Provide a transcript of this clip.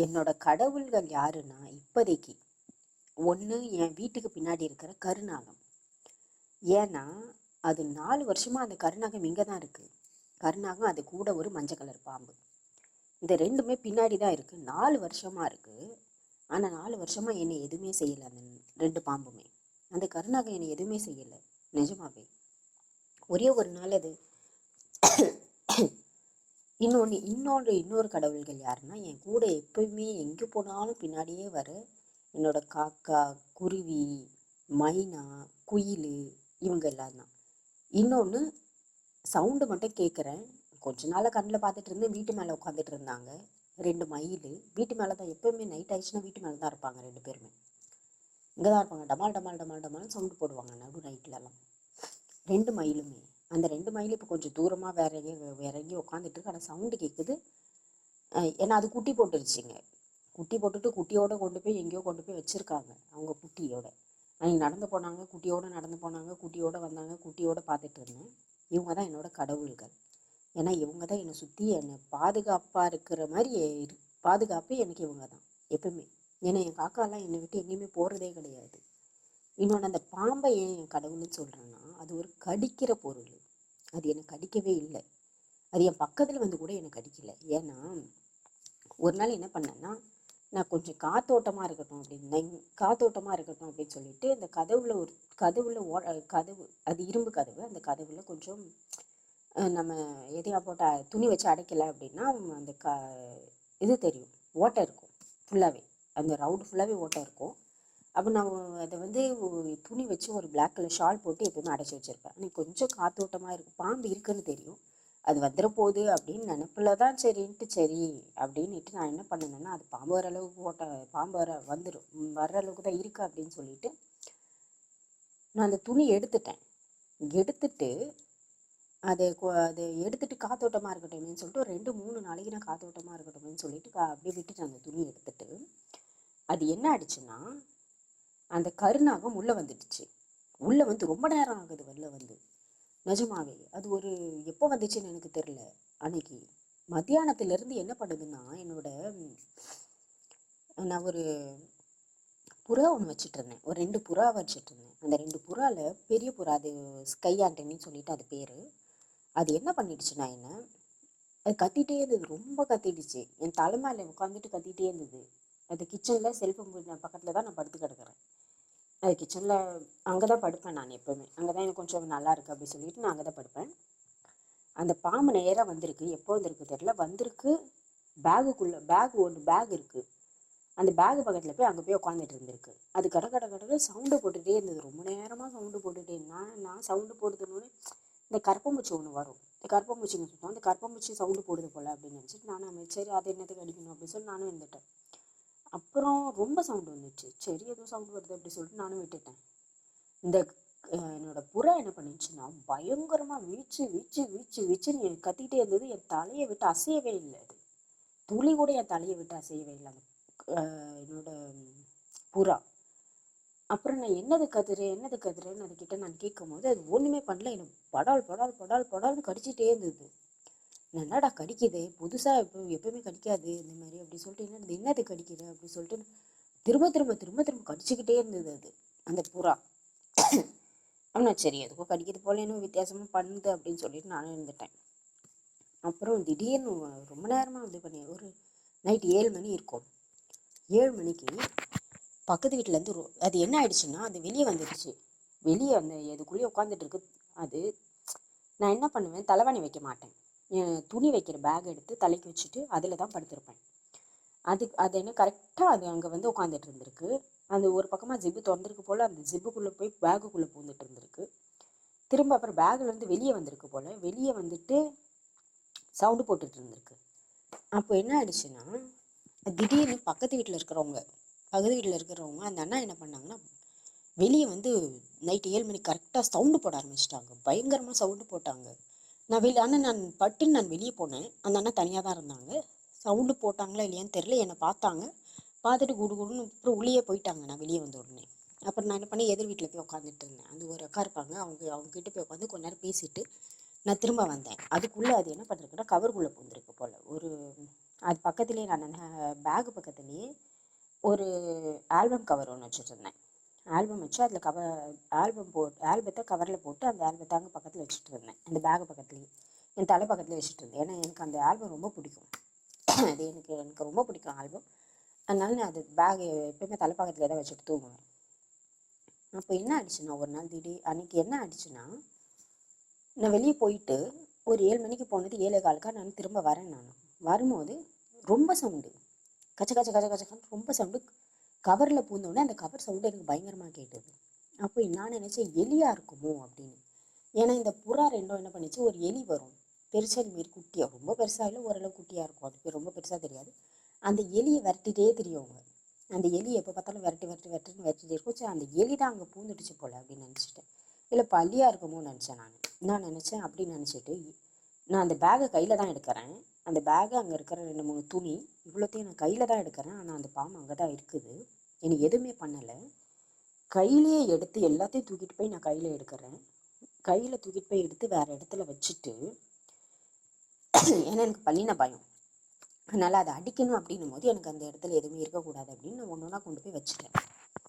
என்னோட கடவுள்கள் யாருன்னா இப்போதைக்கு ஒன்று என் வீட்டுக்கு பின்னாடி இருக்கிற கருநாகம். ஏன்னா அது 4 வருஷமா அந்த கருநாகம் இங்கே தான் இருக்கு. கருநாகம் அது கூட ஒரு மஞ்சள் கலர் பாம்பு. இந்த ரெண்டுமே பின்னாடி தான் இருக்கு. 4 வருஷமா இருக்கு. ஆனால் 4 வருஷமா என்னை எதுவுமே செய்யலை. அந்த ரெண்டு பாம்புமே, அந்த கருநாகம் என்னை எதுவுமே செய்யலை. நிஜமாவே ஒரே ஒரு நாள் அது. இன்னொரு கடவுள்கள் யாருன்னா, என் கூட எப்பயுமே எங்கே போனாலும் பின்னாடியே வர என்னோட காக்கா, குருவி, மைனா, குயில், இவங்க எல்லாம் தான். இன்னொன்று, சவுண்டு மட்டும் கேட்குறேன். கொஞ்ச நாள் கண்ணில் பார்த்துட்டு இருந்து வீட்டு மேலே உட்காந்துட்டு இருந்தாங்க. 2 மயில் வீட்டு மேலே தான். எப்போயுமே நைட் ஆயிடுச்சுன்னா வீட்டு மேலே தான் இருப்பாங்க. 2 பேருமே இங்கே தான் இருப்பாங்க. டமால் டமால் டமால் டமால் சவுண்டு போடுவாங்க நடு நைட்லலாம். 2 மயிலுமே. அந்த 2 மயில் இப்போ கொஞ்சம் தூரமாக வேற எங்கேயும் உட்காந்துட்டு இருக்கு. ஆனால் சவுண்டு கேட்குது. ஏன்னா அது குட்டி போட்டுருச்சுங்க. குட்டி போட்டுட்டு குட்டியோட கொண்டு போய் எங்கேயோ கொண்டு போய் வச்சுருக்காங்க. அவங்க குட்டியோட அன்னைக்கு நடந்து போனாங்க, குட்டியோட நடந்து போனாங்க, குட்டியோட வந்தாங்க, குட்டியோட பார்த்துட்டு இருந்தேன். இவங்க தான் என்னோட கடவுள்கள். ஏன்னா இவங்க தான் என்னை சுற்றி என்னை பாதுகாப்பாக இருக்கிற மாதிரி பாதுகாப்பு எனக்கு இவங்க தான் எப்பவுமே. ஏன்னா என் காக்காலாம் என்னை விட்டு எங்கேயுமே போகிறதே கிடையாது. இன்னொன்று, அந்த பாம்பை ஏன் என் கடவுள்னு சொல்கிறேன்னா, அது ஒரு கடிக்கிற பொருள். அது என்னை கடிக்கவே இல்லை. அது என் பக்கத்தில் வந்து கூட என்னை கடிக்கலை. ஏன்னா ஒரு நாள் என்ன பண்ணேன்னா, நான் கொஞ்சம் காத்தோட்டமாக இருக்கட்டும் அப்படின்னு சொல்லிட்டு இந்த கதவு, அது இரும்பு கதவு. அந்த கதவுல கொஞ்சம் நம்ம எதையா போட்ட துணி வச்சு அடைக்கலை அப்படின்னா அந்த இது தெரியும், ஓட்டை இருக்கும் ஃபுல்லாகவே. அந்த ரவுண்டு ஃபுல்லாகவே ஓட்டை இருக்கும். அப்போ நான் அதை வந்து துணி வச்சு ஒரு பிளாக் கலர் ஷால் போட்டு எப்பவுமே அடைச்சி வச்சுருப்பேன். எனக்கு கொஞ்சம் காத்தோட்டமாக இருக்கும், பாம்பு இருக்குன்னு தெரியும், அது வந்துட போகுது அப்படின்னு நினப்பில் தான் சரின்ட்டு சரி அப்படின்ட்டு நான் என்ன பண்ணினேன்னா, அது பாம்பு வர அளவுக்கு பாம்பு வர்ற அளவுக்கு தான் இருக்கு அப்படின்னு சொல்லிட்டு நான் அந்த துணி எடுத்துட்டு அதை எடுத்துட்டு காத்தோட்டமாக இருக்கட்டும்னு சொல்லிட்டு ஒரு 2-3 நாளைக்கு நான் காத்தோட்டமாக இருக்கட்டும்னு சொல்லிட்டு அப்படியே விட்டுட்டேன். அந்த துணி எடுத்துட்டு அது என்ன ஆயிடுச்சுன்னா, அந்த கருநாகம் உள்ளே வந்துடுச்சு. உள்ளே வந்து ரொம்ப நேரம் ஆகுது வெளில வந்து. நிஜமாவே அது ஒரு எப்போ வந்துச்சுன்னு எனக்கு தெரியல. அன்னைக்கு மத்தியானத்துலேருந்து என்ன பண்ணுதுன்னா, நான் ஒரு புறா ஒன்று வச்சுட்டு இருந்தேன். ஒரு 2 புறா வச்சுட்டு இருந்தேன். அந்த 2 புறாவில் பெரிய புறா, அது ஸ்கை ஆண்டனின்னு சொல்லிட்டு அது பேர். அது என்ன பண்ணிடுச்சுன்னா, அது கத்திட்டே இருந்தது. ரொம்ப கத்திடுச்சு. என் தலைமையில உட்காந்துட்டு கத்திட்டே இருந்தது. அது கிச்சனில் செல்ஃபோன் பக்கத்தில் தான் நான் படுத்து கிடக்குறேன். அது கிச்சனில் அங்கே தான் படுப்பேன் நான் எப்போவுமே. அங்கே தான் எனக்கு கொஞ்சம் நல்லா இருக்குது அப்படின்னு சொல்லிட்டு நான் அங்கே தான் படுப்பேன். அந்த பாம்பு நேராக வந்திருக்கு. எப்போ வந்திருக்கு தெரியல. வந்திருக்கு, பேக் இருக்குது. அந்த பேகு பக்கத்தில் போய் அங்கே போய் உட்காந்துட்டு இருந்திருக்கு. அது கடை சவுண்டு போட்டுகிட்டே இருந்தது. ரொம்ப நேரமாக சவுண்டு போட்டுகிட்டே நான் சவுண்டு போடுதுன்னு இந்த கற்பம்பூச்சி ஒன்று வரும். இந்த கற்பம்பூச்சின்னு சொல்லுவோம். அந்த கற்பம்பூச்சி சவுண்டு போடுது போல் அப்படின்னு நினச்சிட்டு நானும் சரி அது என்னத்துக்கு அடிக்கணும் அப்படின்னு சொல்லி நானும் இருந்துட்டேன். அப்புறம் ரொம்ப சவுண்டு வந்துச்சு. சரி ஏதோ சவுண்டு வருது அப்படி சொல்லிட்டு நானும் விட்டுட்டேன். இந்த என்னோட புறா என்ன பண்ணிச்சுன்னா, பயங்கரமாக வீச்சுன்னு கத்திக்கிட்டே இருந்தது. என் தலையை விட்டு அசையவே இல்லை. அது துளி கூட என் தலையை விட்டு அசையவே இல்லை என்னோட புறா. அப்புறம் நான் என்னது கதுறேன்னு அதுக்கிட்ட நான் கேட்கும் போது அது ஒன்றுமே பண்ணல. எனக்கு படால்னு கடிச்சிட்டே இருந்தது. என்னடா கடிக்குது, புதுசாக எப்பவுமே கடிக்காது இந்த மாதிரி அப்படி சொல்லிட்டு என்னது கடிக்குது அப்படி சொல்லிட்டு திரும்ப கடிச்சிக்கிட்டே இருந்தது அது அந்த புறா. அப்படின்னா சரி எதுக்கும் கடிக்கிறது போல இன்னும் வித்தியாசமாக பண்ணுது அப்படின்னு சொல்லிட்டு நானும் இருந்துட்டேன். அப்புறம் திடீர்னு ரொம்ப நேரமாக இது பண்ணி ஒரு நைட் 7 மணி இருக்கும். 7 மணிக்கு பக்கத்து வீட்டிலேருந்து அது என்ன ஆயிடுச்சுன்னா, அது வெளியே வந்துடுச்சு. வெளியே அந்த இதுக்குள்ளேயே உட்காந்துட்டு இருக்கு. அது நான் என்ன பண்ணுவேன், தலைவாணி வைக்க மாட்டேன். துணி வைக்கிற பேக் எடுத்து தலைக்கு வச்சுட்டு அதில் தான் படுத்திருப்பேன். அது என்ன கரெக்டாக அது அங்கே வந்து உட்காந்துட்டு இருந்திருக்கு. அந்த ஒரு பக்கமாக ஜிப்பு திறந்துருக்கு போல். அந்த ஜிப்புக்குள்ளே போய் பேகுக்குள்ளே பூந்துட்டு இருந்திருக்கு. திரும்ப அப்புறம் பேக்லேருந்து வெளியே வந்திருக்கு போல். வெளியே வந்துட்டு சவுண்டு போட்டுட்டு இருந்திருக்கு. அப்போ என்ன ஆயிடுச்சுன்னா, திடீர்னு பக்கத்து வீட்டில் இருக்கிறவங்க அந்த அண்ணா என்ன பண்ணாங்கன்னா, வெளியே வந்து நைட்டு 7 மணிக்கு கரெக்டாக சவுண்டு போட ஆரம்பிச்சிட்டாங்க. பயங்கரமாக சவுண்டு போட்டாங்க. நான் வெளியே போனேன். அந்த அண்ணா தனியாக தான் இருந்தாங்க. சவுண்டு போட்டாங்களா இல்லையான்னு தெரியல. என்னை பார்த்தாங்க. பார்த்துட்டு குடுன்னு அப்புறம் உள்ளே போயிட்டாங்க. நான் வெளியே வந்த உடனே அப்புறம் நான் என்ன பண்ணேன், எதிர் வீட்டில் போய் உட்காந்துட்டு இருந்தேன். அந்த ஒரு அக்கா இருப்பாங்க, அவங்க கிட்ட போய் உட்காந்து கொஞ்ச நேரம் பேசிட்டு நான் திரும்ப வந்தேன். அதுக்குள்ளே அது என்ன பண்ணிருக்குன்னா, கவருக்குள்ளே பூந்துருக்கு போல். ஒரு அது பக்கத்துலேயே நான் அந்த பேகு பக்கத்துலேயே ஒரு ஆல்பம் கவர் ஒன்று வச்சுட்டு இருந்தேன். ஆல்பம் வச்சு அதில் ஆல்பத்தை கவரில் போட்டு அந்த ஆல்பத்தை அங்கே பக்கத்தில் வச்சுட்டு இருந்தேன். அந்த பேகு பக்கத்துலேயே என் தலை பக்கத்தில் வச்சுட்டு இருந்தேன். ஏன்னா எனக்கு அந்த ஆல்பம் ரொம்ப பிடிக்கும். அது எனக்கு ரொம்ப பிடிக்கும் ஆல்பம். அதனால நான் அது பேகு எப்போயுமே தலை பக்கத்தில் தான் வச்சுட்டு தூங்குவேன். அப்போ என்ன ஆயிடுச்சுன்னா, ஒரு நாள் அன்றைக்கி என்ன ஆயிடுச்சுன்னா, நான் வெளியே போயிட்டு ஒரு 7 மணிக்கு போனது 7:15 நான் திரும்ப வரேன். நான் வரும்போது ரொம்ப சவுண்டு, கச்ச கச்ச கச்ச கச்சன்னு ரொம்ப சவுண்டு. கவரில் பூந்தோடனே அந்த கவர் சவுண்டு எனக்கு பயங்கரமாக கேட்டது. அப்போ நான் நினச்சேன் எலியாக இருக்குமோ அப்படின்னு. ஏன்னா இந்த புறா ரெண்டும் என்ன பண்ணிச்சு, ஒரு எலி வரும் பெருசல் மாரி குட்டியாக, ரொம்ப பெருசாக இல்லை, ஓரளவு குட்டியாக இருக்கும், அது ரொம்ப பெருசாக தெரியாது. அந்த எலியை விரட்டிகிட்டே தெரியுங்க. அந்த எலி எப்போ பார்த்தாலும் விரட்டிகிட்டே இருக்கும். சரி, அந்த எலி தான் அங்கே பூந்துடுச்சு போல் அப்படின்னு நினச்சிட்டேன். இல்லை பல்லியாக இருக்குமோ நினச்சேன். நான் நினச்சேன் அப்படின்னு நினச்சிட்டு நான் அந்த பேகை கையில் தான் எடுக்கிறேன். அந்த பேகை அங்கே இருக்கிற 2-3 துணி இவ்வளோத்தையும் நான் கையில் தான் எடுக்கிறேன். ஆனால் அந்த பாம்பு அங்கே தான் இருக்குது. எனக்கு எதுவுமே பண்ணலை. கையிலேயே எடுத்து எல்லாத்தையும் தூக்கிட்டு போய் நான் கையில் எடுக்கிறேன். கையில் தூக்கிட்டு போய் எடுத்து வேறு இடத்துல வச்சுட்டு, ஏன்னா எனக்கு பல்லின பயம், அதனால் அதை அடிக்கணும் அப்படின்னும் போது எனக்கு அந்த இடத்துல எதுவுமே இருக்கக்கூடாது அப்படின்னு நான் ஒன்று ஒன்றா கொண்டு போய் வச்சுட்டேன்.